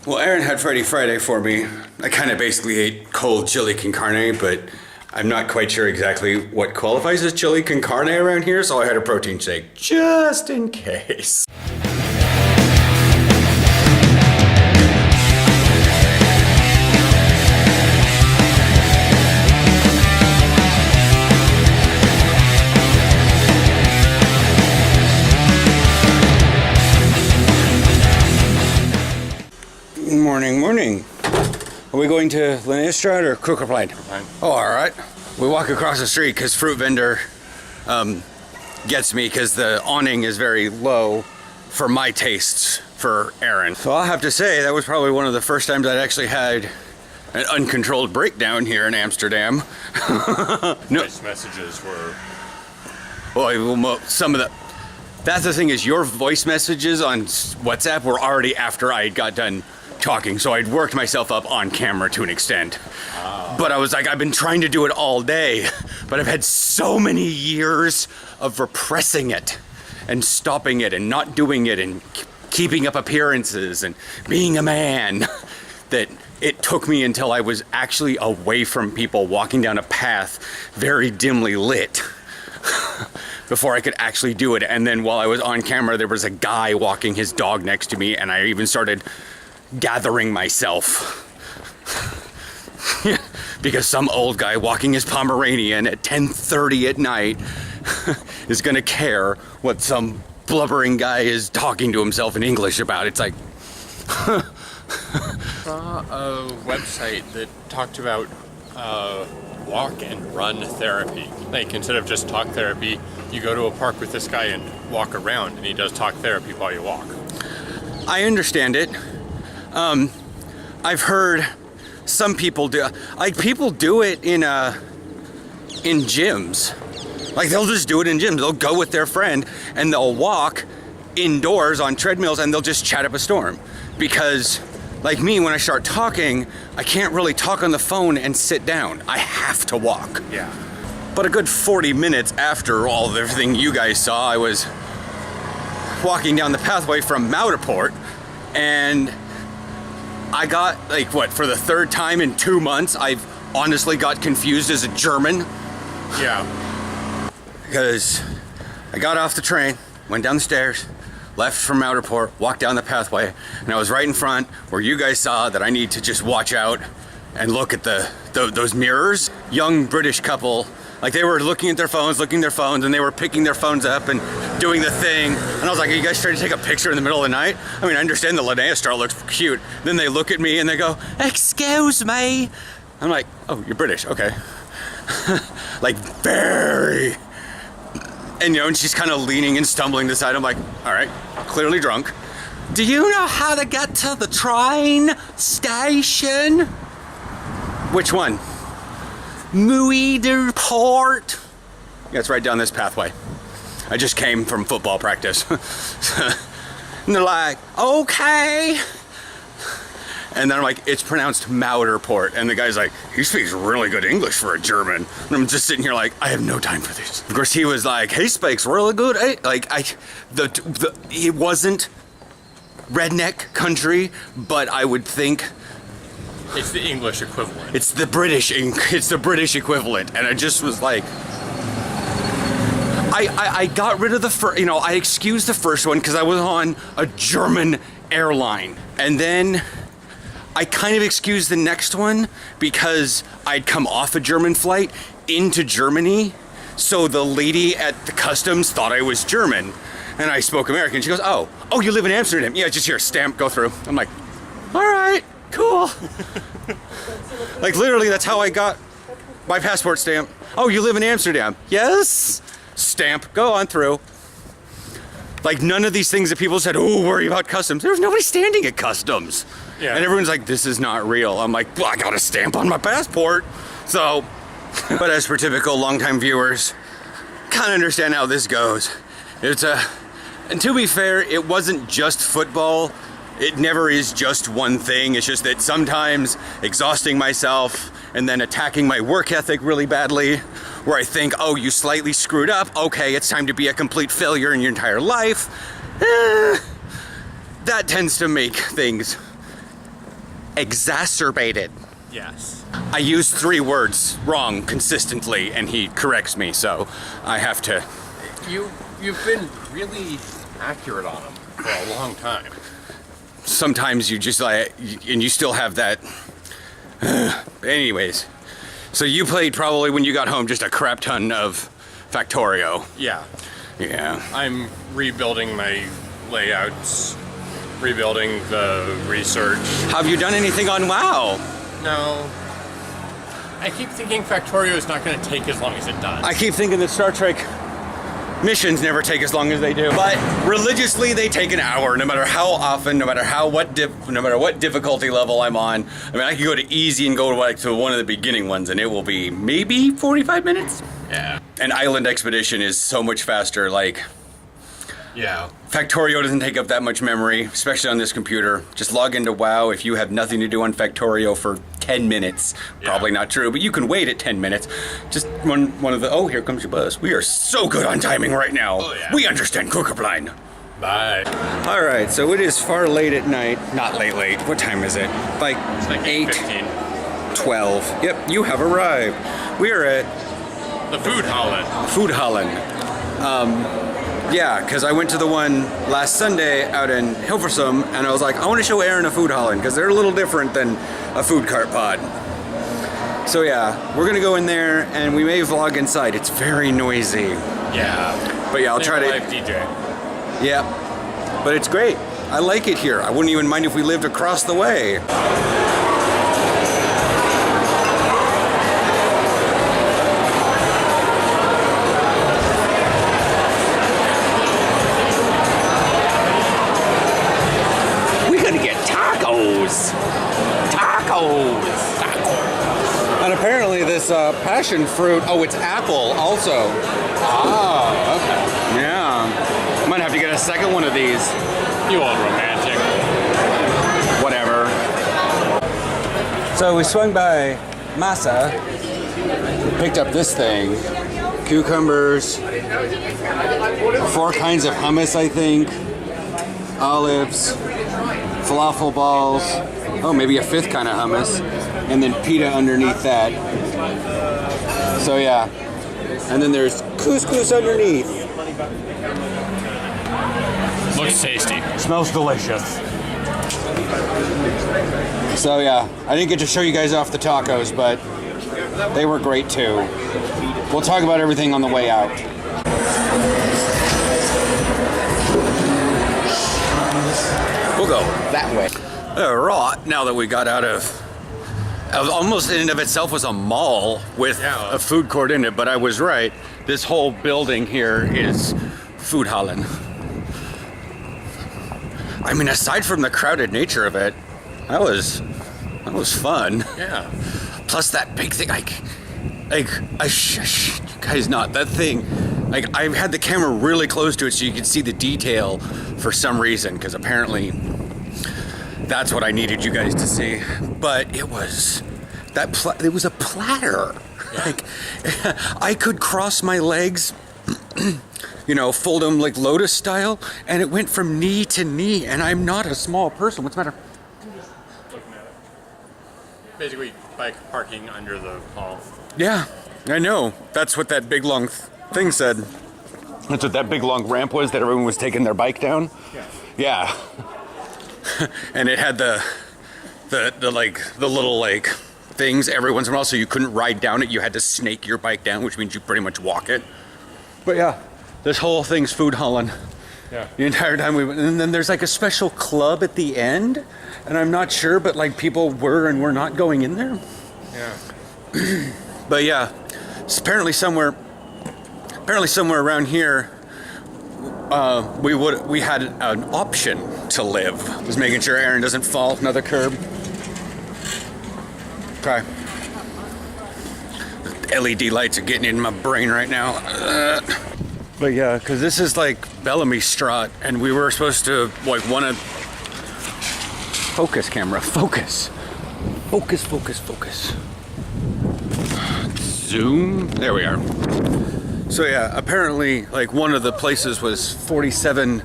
Well, Aaron had Friday Friday for me. I kind of basically ate cold chili con carne, but I'm not quite sure exactly what qualifies as chili con carne around here, so I had a protein shake just in case. Morning. Are we going to Lannistrad or Crooked Plain? Oh, all right. We walk across the street because fruit vendor gets me because the awning is very low for my tastes for Aaron. So I'll have to say that was probably one of the first times I'd actually had an uncontrolled breakdown here in Amsterdam. Voice messages were... Well, some of the... That's the thing is your voice messages on WhatsApp were already after I got done talking, so I'd worked myself up on camera to an extent. But I was like, I've been trying to do it all day, but I've had so many years of repressing it and stopping it and not doing it and keeping up appearances and being a man that it took me until I was actually away from people walking down a path very dimly lit before I could actually do it. And then while I was on camera, there was a guy walking his dog next to me, and I even started gathering myself because some old guy walking his Pomeranian at 10:30 at night is gonna care what some blubbering guy is talking to himself in English about. It's like saw a website that talked about walk and run therapy. Like, instead of just talk therapy, you go to a park with this guy and walk around, and he does talk therapy while you walk. I understand it. I've heard some people do, like people do it in gyms. Like they'll just do it in gyms. They'll go with their friend and they'll walk indoors on treadmills and they'll just chat up a storm. Because like me, when I start talking, I can't really talk on the phone and sit down. I have to walk. Yeah. But a good 40 minutes after all of everything you guys saw, I was walking down the pathway from Mouterport, and I got, like, what, for the third time in 2 months, I've honestly got confused as a German. Yeah. Because I got off the train, went down the stairs, left from Mouterport, walked down the pathway, and I was right in front where you guys saw that I need to just watch out and look at those mirrors. Young British couple, like they were looking at their phones, and they were picking their phones up and doing the thing. And I was like, are you guys trying to take a picture in the middle of the night? I mean, I understand the Linnea star looks cute. Then they look at me and they go, excuse me. I'm like, oh, you're British, okay. Like very, and and she's kind of leaning and stumbling to the side. I'm like, all right, clearly drunk. Do you know how to get to the train station? Which one? Mouterport. Yeah, it's right down this pathway. I just came from football practice. And they're like, okay. And then I'm like, it's pronounced Mouterport. And the guy's like, he speaks really good English for a German. And I'm just sitting here like, I have no time for this. Of course, he was like, he speaks really good. It wasn't redneck country, but I would think it's the English equivalent. It's the British equivalent. And I just was like, I got rid of the first, I excused the first one because I was on a German airline. And then I kind of excused the next one because I'd come off a German flight into Germany. So the lady at the customs thought I was German. And I spoke American. She goes, oh, you live in Amsterdam. Yeah, just here, stamp, go through. I'm like, all right, cool. Like literally, that's how I got my passport stamp. Oh, you live in Amsterdam? Yes. Stamp, go on through. Like none of these things that people said, oh, worry about customs. There was nobody standing at customs. Yeah. And everyone's like, this is not real. I'm like, well, I got a stamp on my passport. So, but as for typical longtime viewers, kind of understand how this goes. And to be fair, it wasn't just football. It never is just one thing. It's just that sometimes exhausting myself and then attacking my work ethic really badly, where I think, oh, you slightly screwed up. Okay, it's time to be a complete failure in your entire life. That tends to make things Exacerbated. Yes. I use 3 words wrong consistently, and he corrects me, so I have to. You've been really accurate on them for a long time. Sometimes you just like, and you still have that. Anyways, so you played probably when you got home just a crap ton of Factorio. Yeah. Yeah. I'm rebuilding my layouts, rebuilding the research. Have you done anything on WoW? No. I keep thinking Factorio is not going to take as long as it does. I keep thinking that Star Trek missions never take as long as they do, but religiously they take an hour, no matter how often, no matter what difficulty level I'm on. I mean, I can go to easy and go to like to one of the beginning ones, and it will be maybe 45 minutes. Yeah. An island expedition is so much faster. Like, yeah. Factorio doesn't take up that much memory, especially on this computer. Just log into WoW if you have nothing to do on Factorio for 10 minutes. Yeah. Probably not true, but you can wait at 10 minutes. Just one of the, oh, here comes your bus. We are so good on timing right now. Oh, yeah. We understand Cookup Line. Bye. All right, so it is far late at night. Not late. What time is it? Like, It's like 8, 8:15. 12. Yep, you have arrived. We are at The Foodhallen. Foodhallen. Yeah, because I went to the one last Sunday out in Hilversum, and I was like, I want to show Aaron a Foodhallen, because they're a little different than a food cart pod. So yeah, we're going to go in there, and we may vlog inside. It's very noisy. Yeah. But yeah, I'll try to... Live DJ. Yeah, but it's great. I like it here. I wouldn't even mind if we lived across the way. And apparently this passion fruit, oh, it's apple also. Oh, okay. Yeah. Might have to get a second one of these. You old romantic. Whatever. So we swung by Masa, picked up this thing. Cucumbers, 4 kinds of hummus, I think. Olives, falafel balls. Oh, maybe a 5th kind of hummus. And then pita underneath that. So yeah. And then there's couscous underneath. Looks tasty. Smells delicious. So yeah, I didn't get to show you guys off the tacos, but they were great too. We'll talk about everything on the way out. We'll go that way. All right, now that we got out of almost in and of itself was a mall with a food court in it, but I was right. This whole building here is Foodhallen. I mean, aside from the crowded nature of it, that was fun. Yeah. Plus that big thing, you guys, not that thing. Like, I had the camera really close to it so you could see the detail for some reason, because apparently that's what I needed you guys to see. But it was it was a platter. Yeah. Like, I could cross my legs, fold them like lotus style, and it went from knee to knee, and I'm not a small person. What's the matter? Looking at it. Basically, bike parking under the hall. Yeah, I know. That's what that big long thing said. That's what that big long ramp was that everyone was taking their bike down. Yeah. And it had the little like things every once in a while, so you couldn't ride down it. You had to snake your bike down, which means you pretty much walk it. But yeah, this whole thing's Foodhallen. Yeah. The entire time we went, and then there's like a special club at the end, and I'm not sure, but like people were and were not going in there. Yeah. But yeah, it's apparently somewhere around here, we had an option to live. Just making sure Aaron doesn't fall another curb. Okay. LED lights are getting in my brain right now. But yeah, because this is like Bellamy Strat, and we were supposed to want to focus camera, focus. Zoom. There we are. So yeah, apparently one of the places was 47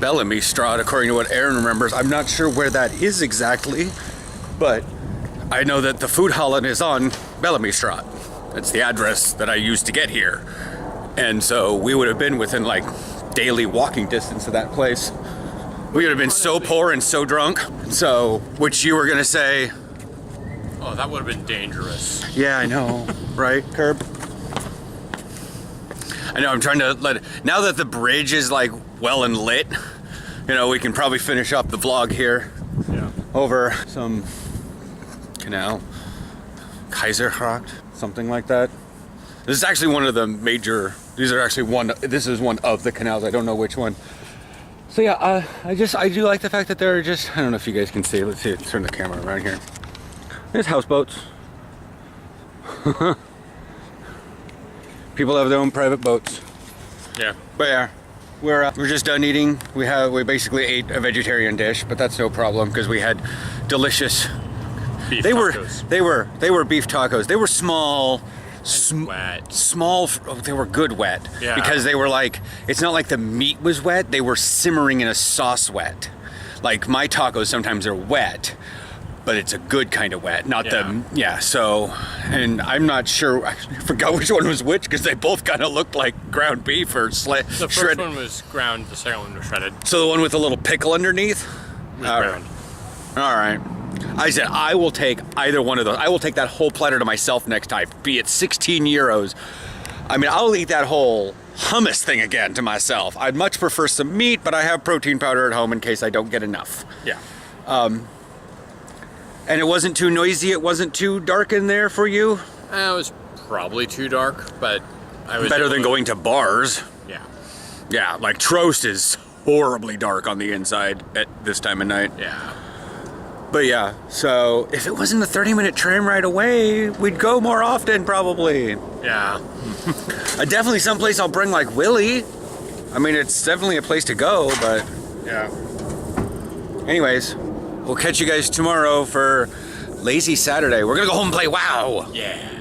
Bellamy Strat, according to what Aaron remembers. I'm not sure where that is exactly, But I know that the Foodhallen is on Bellamy Straat. That's the address that I used to get here. And so we would have been within like daily walking distance of that place. We would have been so poor and so drunk. So, which you were gonna say, oh, that would have been dangerous. yeah, I know, right, Curb? I know, I'm trying to now that the bridge is like well and lit, you know, we can probably finish up the vlog here. Yeah. Over some canal, Kaisergracht, something like that. This is actually one of the major, this is one of the canals, I don't know which one. So yeah, I do like the fact that there are just, I don't know if you guys can see, let's see, turn the camera around here. There's houseboats. People have their own private boats. Yeah. But yeah, we're just done eating. We basically ate a vegetarian dish, but that's no problem because we had delicious Beef they tacos. were beef tacos. They were small, Wet. small. Oh, they were good wet. Yeah. Because they were like, it's not like the meat was wet. They were simmering in a sauce wet. Like my tacos sometimes are wet, but it's a good kind of wet, not so, and I'm not sure, I forgot which one was which because they both kind of looked like ground beef or The first one was ground, the second one was shredded. So the one with the little pickle underneath? Was ground. All right. I said, I will take either one of those. I will take that whole platter to myself next time, be it 16 euros. I mean, I'll eat that whole hummus thing again to myself. I'd much prefer some meat, but I have protein powder at home in case I don't get enough. Yeah. And it wasn't too noisy, it wasn't too dark in there for you? It was probably too dark, but I was Better than going to bars. Yeah. Yeah, like Trost is horribly dark on the inside at this time of night. Yeah. But yeah, so if it wasn't a 30-minute tram ride away, we'd go more often probably. Yeah. Definitely someplace I'll bring like Willie. I mean, it's definitely a place to go, but Yeah. anyways, we'll catch you guys tomorrow for Lazy Saturday. We're gonna go home and play WoW. Yeah.